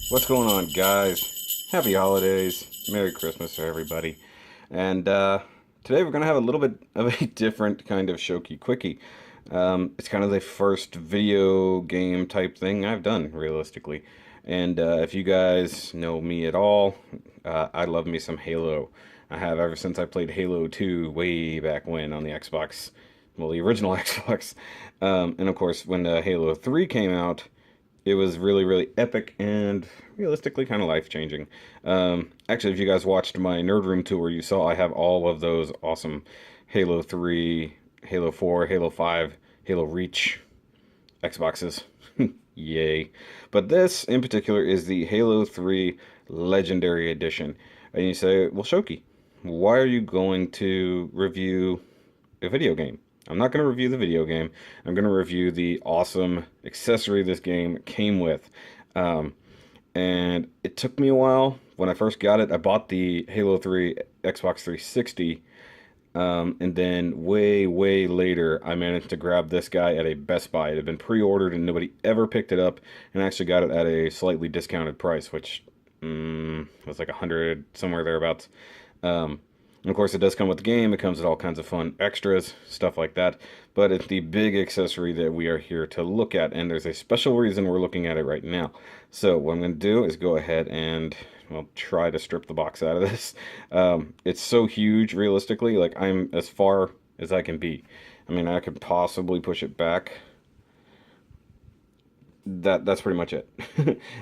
What's going on, guys? Happy holidays. Merry Christmas to everybody. And today we're going to have a little bit of a different kind of Shoky Quickie. It's kind of the first video game type thing I've done, realistically. And if you guys know me at all, I love me some Halo. I have ever since I played Halo 2 way back when on the Xbox. Well, the original Xbox. And of course, when Halo 3 came out, it was really, really epic and realistically kind of life-changing. Actually, if you guys watched my Nerd Room tour, you saw I have all of those awesome Halo 3, Halo 4, Halo 5, Halo Reach Xboxes. Yay. But this, in particular, is the Halo 3 Legendary Edition. And you say, well, Shoky, why are you going to review a video game? I'm not going to review the video game. I'm going to review the awesome accessory this game came with. And it took me a while. When I first got it, I bought the Halo 3 Xbox 360. And then way, way later, I managed to grab this guy at a Best Buy. It had been pre-ordered and nobody ever picked it up. And I actually got it at a slightly discounted price, which was like 100, somewhere thereabouts. And of course, it does come with the game. It comes with all kinds of fun extras, stuff like that. But it's the big accessory that we are here to look at, and there's a special reason we're looking at it right now. So what I'm going to do is go ahead and, well, try to strip the box out of this. It's so huge, realistically. Like, I'm as far as I can be. I mean, I could possibly push it back. That's pretty much it.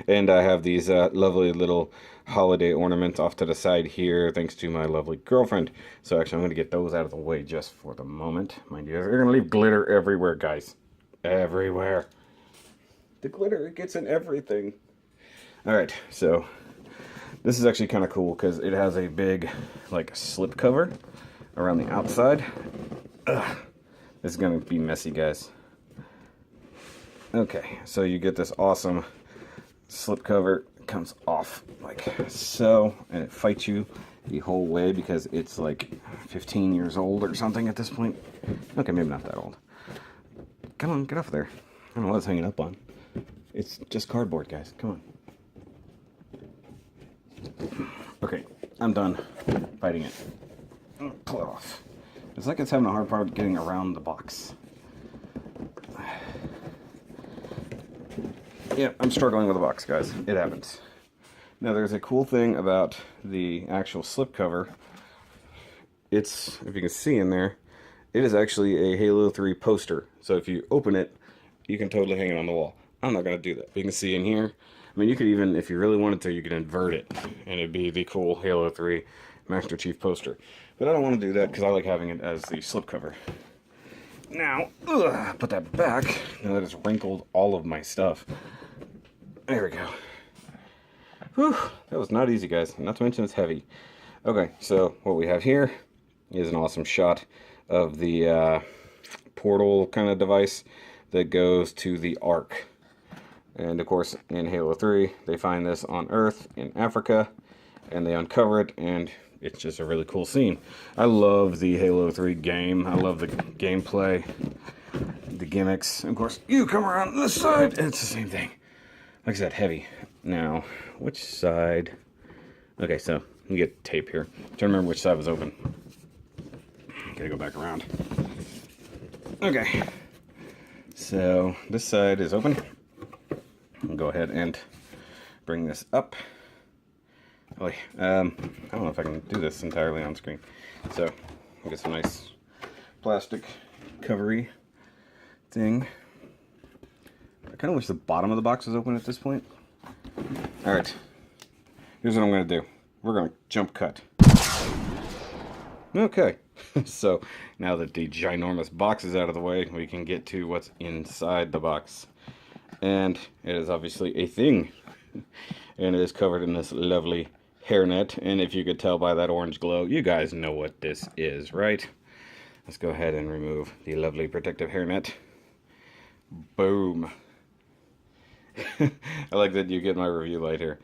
And I have these lovely little holiday ornaments off to the side here, thanks to my lovely girlfriend. So actually, I'm going to get those out of the way just for the moment. Mind you, they're going to leave glitter everywhere, guys. Everywhere. The glitter, it gets in everything. Alright, so this is actually kind of cool because it has a big, like, slip cover around the outside. Ugh. This is going to be messy, guys. Okay, so you get this awesome slip cover. It comes off like so, and it fights you the whole way because it's like 15 years old or something at this point. Okay, maybe not that old. Come on, get off there. I don't know what it's hanging up on. It's just cardboard, guys. Come on. Okay, I'm done fighting it. Pull it off. It's like it's having a hard part getting around the box. Yeah, I'm struggling with the box, guys. It happens. Now, there's a cool thing about the actual slipcover. It's, if you can see in there, it is actually a Halo 3 poster. So if you open it, you can totally hang it on the wall. I'm not going to do that. But you can see in here, I mean, you could even, if you really wanted to, you could invert it. And it'd be the cool Halo 3 Master Chief poster. But I don't want to do that because I like having it as the slipcover. Now, put that back. Now that it's wrinkled all of my stuff. There we go. Whew, that was not easy, guys. Not to mention it's heavy. Okay, so what we have here is an awesome shot of the portal kind of device that goes to the Ark. And of course, in Halo 3, they find this on Earth in Africa, and they uncover it, and it's just a really cool scene. I love the Halo 3 game. I love the gameplay, the gimmicks. And of course, you come around this side, and it's the same thing. Like I said, heavy. Now, which side? Okay, so you get tape here. I'm trying to remember which side was open. Gotta go back around. Okay. So this side is open. I'll go ahead and bring this up. Oh, I don't know if I can do this entirely on screen. So I'll get some nice plastic covery thing. I kind of wish the bottom of the box was open at this point. Alright, here's what I'm going to do. We're going to jump cut. Okay, so now that the ginormous box is out of the way, we can get to what's inside the box. And it is obviously a thing. And it is covered in this lovely hairnet. And if you could tell by that orange glow, you guys know what this is, right? Let's go ahead and remove the lovely protective hairnet. Boom. I like that you get my review light here.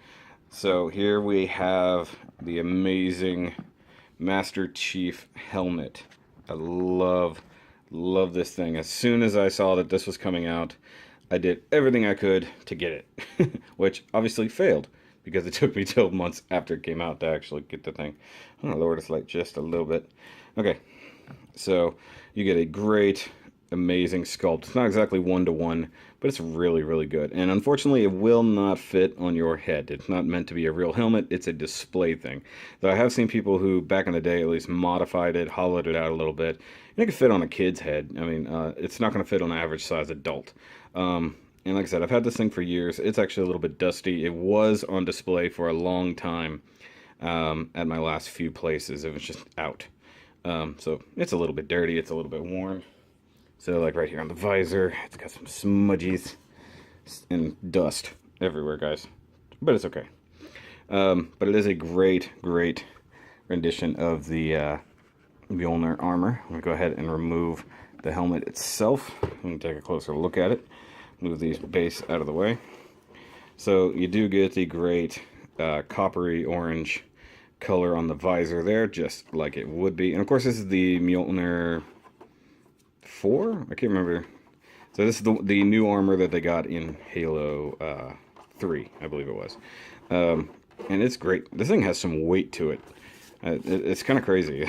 So here we have the amazing Master Chief helmet. I love this thing. As soon as I saw that this was coming out, I did everything I could to get it, which obviously failed because it took me 12 months after it came out to actually get the thing. I'm gonna lower this light just a little bit. Okay, so you get a great, amazing sculpt. It's not exactly one-to-one, but it's really, really good. And unfortunately, it will not fit on your head. It's not meant to be a real helmet. It's a display thing. Though I have seen people who, back in the day, at least modified it, hollowed it out a little bit. And it can fit on a kid's head. I mean, it's not going to fit on an average size adult. And like I said, I've had this thing for years. It's actually a little bit dusty. It was on display for a long time at my last few places. It was just out. So it's a little bit dirty. It's a little bit worn. So like right here on the visor, it's got some smudgies and dust everywhere, guys. But it's okay. But it is a great, great rendition of the Mjolnir armor. I'm going to go ahead and remove the helmet itself. I'm going to take a closer look at it. Move these base out of the way. So you do get the great coppery orange color on the visor there, just like it would be. And of course, this is the Mjolnir 4? I can't remember. So this is the new armor that they got in Halo 3, I believe it was. And it's great. This thing has some weight to it. It's kind of crazy.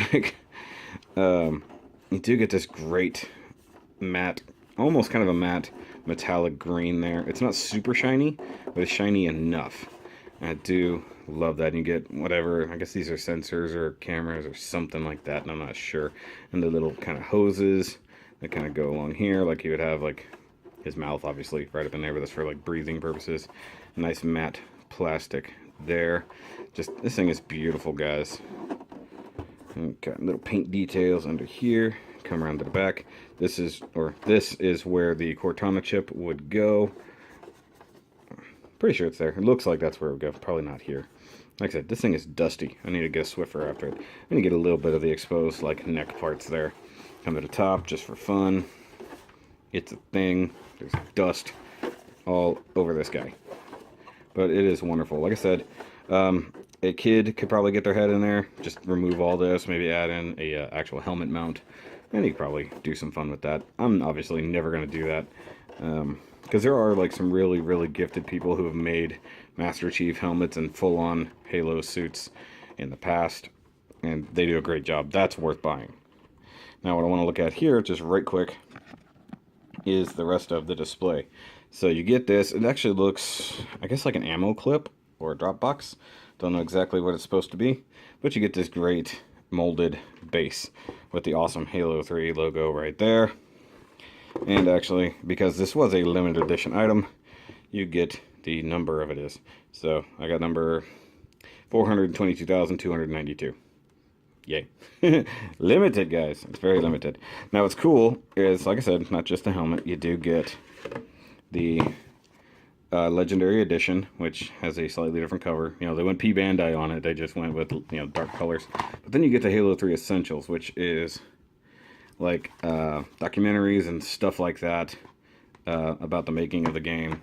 You do get this great matte, almost kind of a matte metallic green there. It's not super shiny, but it's shiny enough. And I do love that. And you get whatever, I guess these are sensors or cameras or something like that, and I'm not sure. And the little kind of hoses that kind of go along here, like you would have like his mouth obviously right up in there, but that's for like breathing purposes. Nice matte plastic there. Just, this thing is beautiful, guys. And got little paint details under here. Come around to the back. This is where the Cortana chip would go. Pretty sure it's there. It looks like that's where it would go. Probably not here. Like I said, this thing is dusty. I need to get a Swiffer after it. I'm going to get a little bit of the exposed like neck parts there. Come to the top just for fun. It's a thing. There's dust all over this guy. But it is wonderful. Like I said, a kid could probably get their head in there. Just remove all this. Maybe add in a actual helmet mount. And you could probably do some fun with that. I'm obviously never going to do that. Because there are like some really, really gifted people who have made Master Chief helmets and full-on Halo suits in the past. And they do a great job. That's worth buying. Now what I want to look at here, just right quick, is the rest of the display. So you get this. It actually looks, I guess, like an ammo clip or a drop box. Don't know exactly what it's supposed to be. But you get this great molded base with the awesome Halo 3 logo right there. And actually, because this was a limited edition item, you get the number of it is. So I got number 422,292. Yay. Limited, guys. It's very limited. Now what's cool is, like I said, not just the helmet. You do get the Legendary Edition, which has a slightly different cover. You know, they went P-Bandai on it. They just went with, you know, dark colors. But then you get the Halo 3 Essentials, which is like documentaries and stuff like that about the making of the game.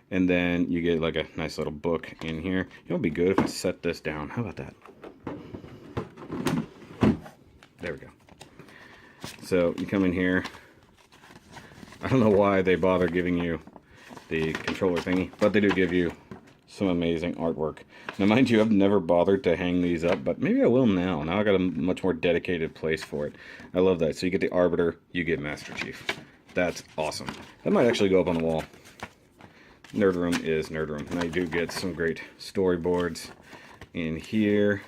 And then you get like a nice little book in here. You know, it'd be good if I set this down. How about that? There we go. So you come in here. I don't know why they bother giving you the controller thingy, but they do give you some amazing artwork. Now, mind you, I've never bothered to hang these up, but maybe I will now. Now I got a much more dedicated place for it. I love that. So you get the Arbiter, you get Master Chief. That's awesome. That might actually go up on the wall. Nerd room is nerd room. Now you do get some great storyboards in here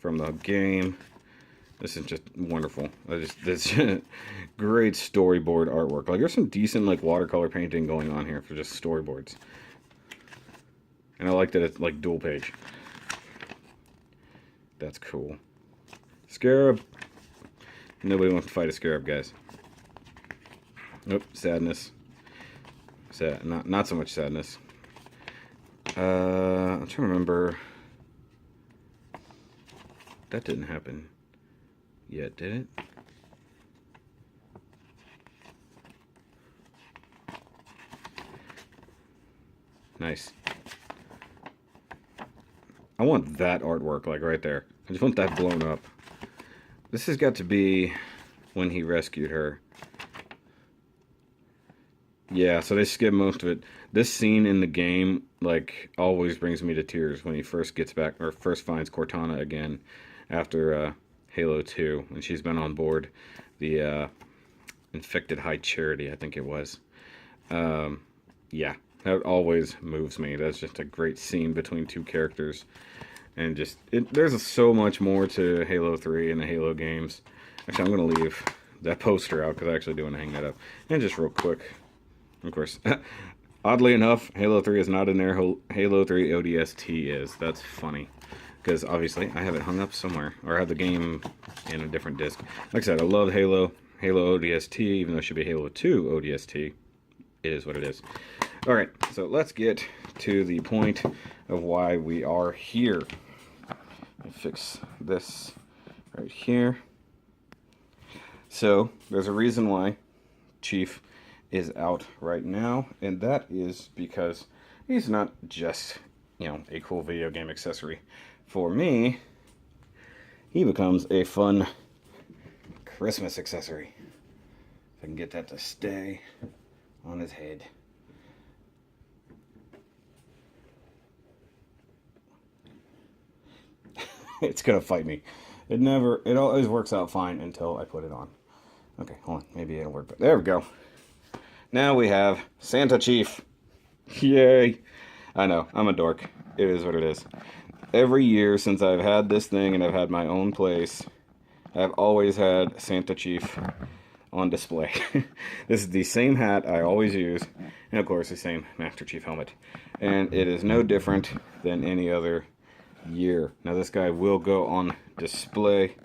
from the game. This is just wonderful. This great storyboard artwork. Like, there's some decent like watercolor painting going on here for just storyboards. And I like that it's like dual page. That's cool. Scarab. Nobody wants to fight a scarab, guys. Nope, sadness. Sad, not so much sadness. I'm trying to remember. That didn't happen yet, did it? Nice. I want that artwork, like right there. I just want that blown up. This has got to be when he rescued her. Yeah, so they skip most of it. This scene in the game, like, always brings me to tears when he first gets back, or first finds Cortana again after Halo 2, and she's been on board the Infected High Charity, I think it was. Yeah, that always moves me. That's just a great scene between two characters. And just, there's so much more to Halo 3 and the Halo games. Actually, I'm going to leave that poster out because I actually do want to hang that up. And just real quick, of course, oddly enough, Halo 3 is not in there. Halo 3 ODST is. That's funny. Because obviously, I have it hung up somewhere. Or I have the game in a different disc. Like I said, I love Halo ODST, even though it should be Halo 2 ODST. It is what it is. Alright, so let's get to the point of why we are here. Let me fix this right here. So, there's a reason why Chief is out right now, and that is because he's not just, a cool video game accessory. For me, he becomes a fun Christmas accessory. If I can get that to stay on his head. It's gonna fight me. It always works out fine until I put it on. Okay, hold on, maybe it'll work, but there we go. Now we have Santa Chief. Yay! I know, I'm a dork. It is what it is. Every year since I've had this thing and I've had my own place, I've always had Santa Chief on display. This is the same hat I always use, and of course the same Master Chief helmet. And it is no different than any other year. Now this guy will go on display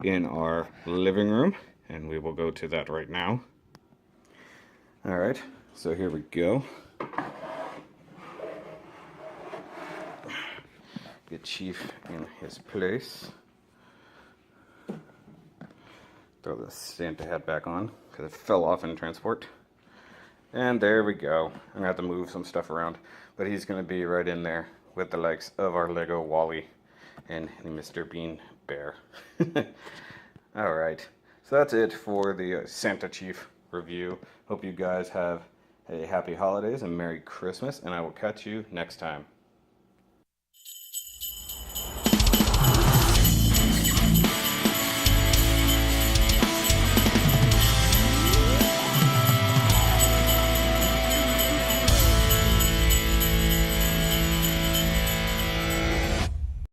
in our living room, and we will go to that right now. Alright, so here we go. Get Chief in his place. Throw the Santa hat back on because it fell off in transport. And there we go. I'm gonna have to move some stuff around, but he's gonna be right in there with the likes of our Lego Wally and Mr. Bean Bear. Alright, so that's it for the Santa Chief review. Hope you guys have a happy holidays and Merry Christmas, and I will catch you next time.